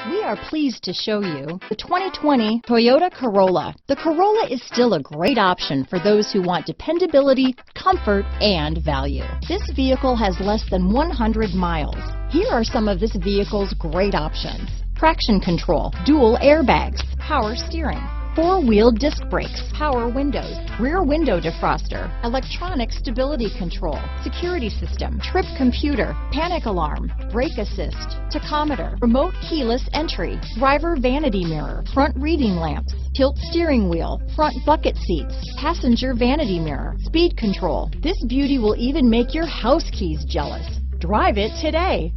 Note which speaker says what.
Speaker 1: We are pleased to show you the 2020 Toyota Corolla. The Corolla is still a great option for those who want dependability, comfort, and value. This vehicle has less than 100 miles. Here are some of this vehicle's great options: traction control, dual airbags, power steering, four-wheel disc brakes, power windows, rear window defroster, electronic stability control, security system, trip computer, panic alarm, brake assist, tachometer, remote keyless entry, driver vanity mirror, front reading lamps, tilt steering wheel, front bucket seats, passenger vanity mirror, speed control. This beauty will even make your house keys jealous. Drive it today.